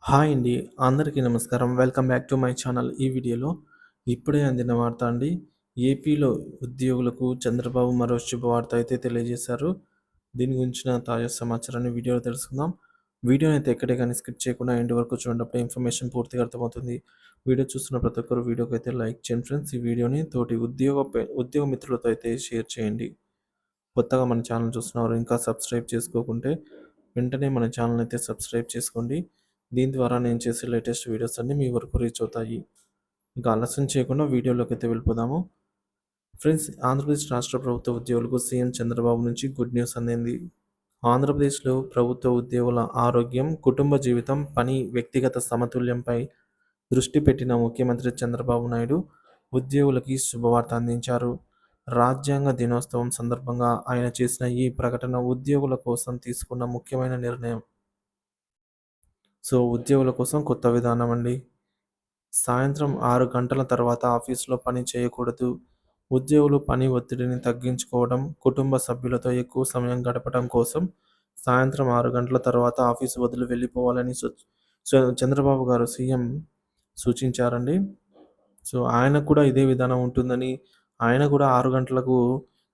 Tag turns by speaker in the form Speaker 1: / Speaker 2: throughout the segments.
Speaker 1: Hi అండి. అందరికీ నమస్కారం. Welcome back to my channel. ఈ వీడియోలో ఇప్పుడే అందిన వార్త అండి. ఏపీలో ఉద్యోగులకు చంద్రబాబు మరో శుభవార్త అయితే తెలియజేశారు. దీని గురించిన తాజా సమాచారాన్ని వీడియోలో తెలుసుకుందాం. వీడియోని అయితే ఎక్కడే కానీ స్కిప్ చేయకుండా ఎండ్ వరకు చూడండి. అప్పుడే ఇన్ఫర్మేషన్ పూర్తిగా అర్థమవుతుంది. వీడియో చూస్తున్న ప్రతి ఒక్కరు వీడియోకి అయితే లైక్ చేయండి ఫ్రెండ్స్. ఈ వీడియోని తోటి ఉద్యోగ మిత్రులతో అయితే షేర్ చేయండి. కొత్తగా మన ఛానల్ చూస్తున్నవారు ఇంకా సబ్స్క్రైబ్ చేసుకోకుంటే వెంటనే మన ఛానల్ అయితే సబ్స్క్రైబ్ చేసుకోండి. దీని ద్వారా నేను చేసే లేటెస్ట్ వీడియోస్ అన్నీ మీ వరకు రీచ్ అవుతాయి. ఇంకా ఆలస్యం చేయకుండా వీడియోలోకి అయితే వెళ్ళిపోదాము. ఫ్రెండ్స్, ఆంధ్రప్రదేశ్ రాష్ట్ర ప్రభుత్వ ఉద్యోగులకు సీఎం చంద్రబాబు నుంచి గుడ్ న్యూస్ అందింది. ఆంధ్రప్రదేశ్లో ప్రభుత్వ ఉద్యోగుల ఆరోగ్యం, కుటుంబ జీవితం, పని, వ్యక్తిగత సమతుల్యంపై దృష్టి పెట్టిన ముఖ్యమంత్రి చంద్రబాబు నాయుడు ఉద్యోగులకి శుభవార్త అందించారు. రాజ్యాంగ దినోత్సవం సందర్భంగా ఆయన చేసిన ఈ ప్రకటన ఉద్యోగుల కోసం తీసుకున్న ముఖ్యమైన నిర్ణయం. ఉద్యోగుల కోసం కొత్త విధానం అండి. సాయంత్రం 6 గంటల తర్వాత ఆఫీసులో పని చేయకూడదు. ఉద్యోగులు పని ఒత్తిడిని తగ్గించుకోవడం, కుటుంబ సభ్యులతో ఎక్కువ సమయం గడపడం కోసం సాయంత్రం 6 గంటల తర్వాత ఆఫీసు వదిలి వెళ్ళిపోవాలని చంద్రబాబు గారు సీఎం సూచించారండి. ఆయనకు కూడా ఇదే విధానం ఉంటుందని, ఆయన కూడా 6 గంటలకు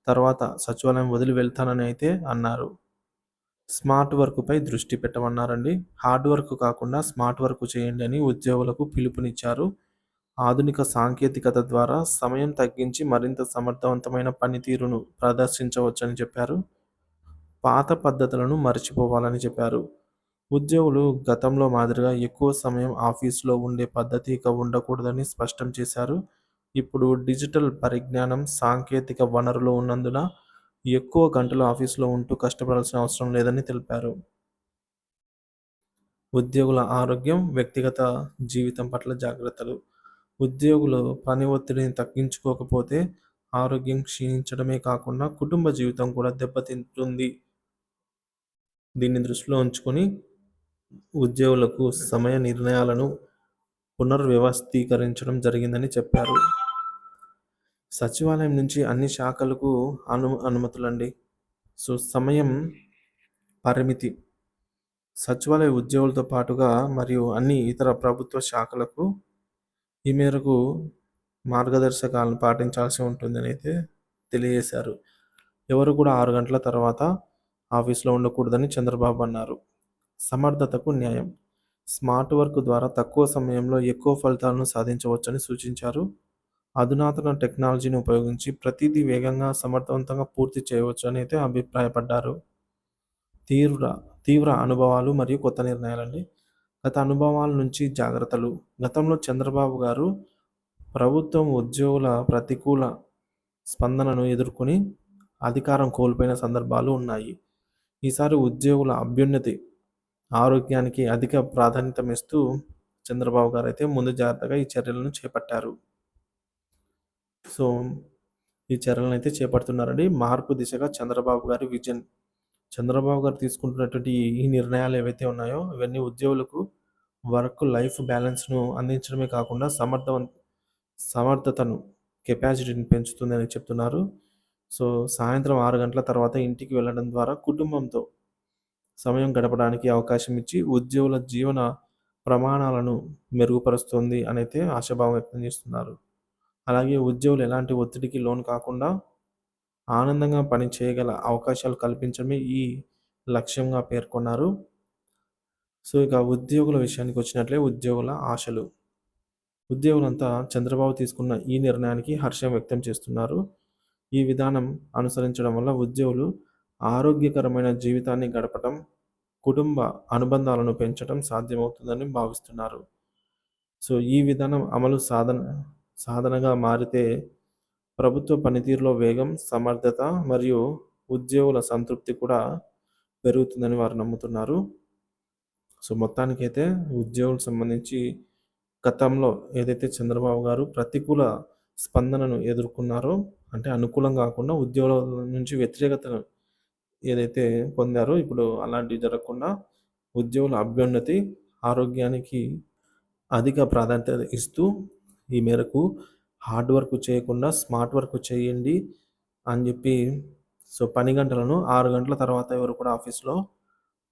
Speaker 1: తర్వాత సచివాలయం వదిలి వెళ్తానని అయితే అన్నారు. స్మార్ట్ వర్క్‌పై దృష్టి పెట్టమన్నారండి. హార్డ్ వర్క్ కాకుండా స్మార్ట్ వర్క్ చేయండి అని ఉద్యోగులకు పిలుపునిచ్చారు. ఆధునిక సాంకేతికత ద్వారా సమయం తగ్గించి మరింత సమర్థవంతమైన పనితీరును ప్రదర్శించవచ్చని చెప్పారు. పాత పద్ధతులను మర్చిపోవాలని చెప్పారు. ఉద్యోగులు గతంలో మాదిరిగా ఎక్కువ సమయం ఆఫీసులో ఉండే పద్ధతి ఇక ఉండకూడదని స్పష్టం చేశారు. ఇప్పుడు డిజిటల్ పరిజ్ఞానం, సాంకేతిక వనరులు ఉన్నందున ఎక్కువ గంటలు ఆఫీసులో ఉంటూ కష్టపడాల్సిన అవసరం లేదని తెలిపారు. ఉద్యోగుల ఆరోగ్యం, వ్యక్తిగత జీవితం పట్ల జాగ్రత్తలు. ఉద్యోగులు పని ఒత్తిడిని తగ్గించుకోకపోతే ఆరోగ్యం క్షీణించడమే కాకుండా కుటుంబ జీవితం కూడా దెబ్బతింటుంది. దీన్ని దృష్టిలో ఉంచుకొని ఉద్యోగులకు సమయ నిర్ణయాలను పునర్వ్యవస్థీకరించడం జరిగిందని చెప్పారు. సచివాలయం నుంచి అన్ని శాఖలకు అనుమతులండి. సమయం పరిమితి. సచివాలయ ఉద్యోగులతో పాటుగా మరియు అన్ని ఇతర ప్రభుత్వ శాఖలకు ఈ మేరకు మార్గదర్శకాలను పాటించాల్సి ఉంటుందని అయితే తెలియజేశారు. ఎవరు కూడా 6 గంటల తర్వాత ఆఫీస్లో ఉండకూడదని చంద్రబాబు అన్నారు. సమర్థతకు న్యాయం. స్మార్ట్ వర్క్ ద్వారా తక్కువ సమయంలో ఎక్కువ ఫలితాలను సాధించవచ్చని సూచించారు. అధునాతన టెక్నాలజీని ఉపయోగించి ప్రతిదీ వేగంగా, సమర్థవంతంగా పూర్తి చేయవచ్చు అని అయితే అభిప్రాయపడ్డారు. తీవ్ర తీవ్ర అనుభవాలు మరియు కొత్త నిర్ణయాలండి. గత అనుభవాల నుంచి జాగ్రత్తలు. గతంలో చంద్రబాబు గారు ప్రభుత్వం ఉద్యోగుల ప్రతికూల స్పందనను ఎదుర్కొని అధికారం కోల్పోయిన సందర్భాలు ఉన్నాయి. ఈసారి ఉద్యోగుల అభ్యున్నతి, ఆరోగ్యానికి అధిక ప్రాధాన్యతమిస్తూ చంద్రబాబు గారు అయితే ముందు జాగ్రత్తగా ఈ చర్యలను చేపట్టారు. సో, ఈ చర్యలను అయితే చేపడుతున్నారండి. మార్పు దిశగా చంద్రబాబు గారి విజన్. చంద్రబాబు గారు తీసుకుంటున్నటువంటి ఈ నిర్ణయాలు ఏవైతే ఉన్నాయో ఇవన్నీ ఉద్యోగులకు వర్క్ లైఫ్ బ్యాలెన్స్‌ను అందించడమే కాకుండా సమర్థతను, కెపాసిటీని పెంచుతుందని చెప్తున్నారు. సాయంత్రం 6 గంటల తర్వాత ఇంటికి వెళ్ళడం ద్వారా కుటుంబంతో సమయం గడపడానికి అవకాశం ఇచ్చి ఉద్యోగుల జీవన ప్రమాణాలను మెరుగుపరుస్తుంది అనైతే ఆశాభావం వ్యక్తం చేస్తున్నారు. అలాగే ఉద్యోగులు ఎలాంటి ఒత్తిడికి లోను కాకుండా ఆనందంగా పని చేయగల అవకాశాలు కల్పించడమే ఈ లక్ష్యంగా పేర్కొన్నారు. ఇక ఉద్యోగుల విషయానికి వచ్చినట్లే ఉద్యోగుల ఆశలు. ఉద్యోగులంతా చంద్రబాబు తీసుకున్న ఈ నిర్ణయానికి హర్షం వ్యక్తం చేస్తున్నారు. ఈ విధానం అనుసరించడం వల్ల ఉద్యోగులు ఆరోగ్యకరమైన జీవితాన్ని గడపటం, కుటుంబ అనుబంధాలను పెంచడం సాధ్యమవుతుందని భావిస్తున్నారు. ఈ విధానం అమలు సాధనగా మారితే ప్రభుత్వ పనితీరులో వేగం, సమర్థత మరియు ఉద్యోగుల సంతృప్తి కూడా పెరుగుతుందని వారు నమ్ముతున్నారు. మొత్తానికైతే ఉద్యోగులకు సంబంధించి గతంలో ఏదైతే చంద్రబాబు గారు ప్రతికూల స్పందనను ఎదుర్కొన్నారో, అంటే అనుకూలం కాకుండా ఉద్యోగుల నుంచి వ్యతిరేకతను ఏదైతే పొందారో, ఇప్పుడు అలాంటివి జరగకుండా ఉద్యోగుల అభ్యున్నతి, ఆరోగ్యానికి అధిక ప్రాధాన్యత ఇస్తూ ఈ మేరకు హార్డ్ వర్క్ చేయకుండా స్మార్ట్ వర్క్ చేయండి అని చెప్పి పని గంటలను 6 గంటల తర్వాత ఎవరు కూడా ఆఫీస్‌లో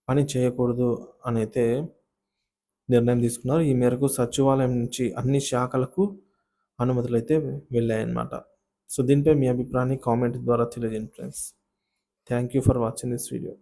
Speaker 1: పని చేయకూడదు అనైతే నిర్ణయం తీసుకున్నారు. ఈ మేరకు సచివాలయం నుంచి అన్ని శాఖలకు అనుమతులైతే వెళ్ళాయన్నమాట. సో, దీనిపై మీ అభిప్రాయాన్ని కామెంట్ ద్వారా తెలియజేయండి friends. Thank you for watching this video.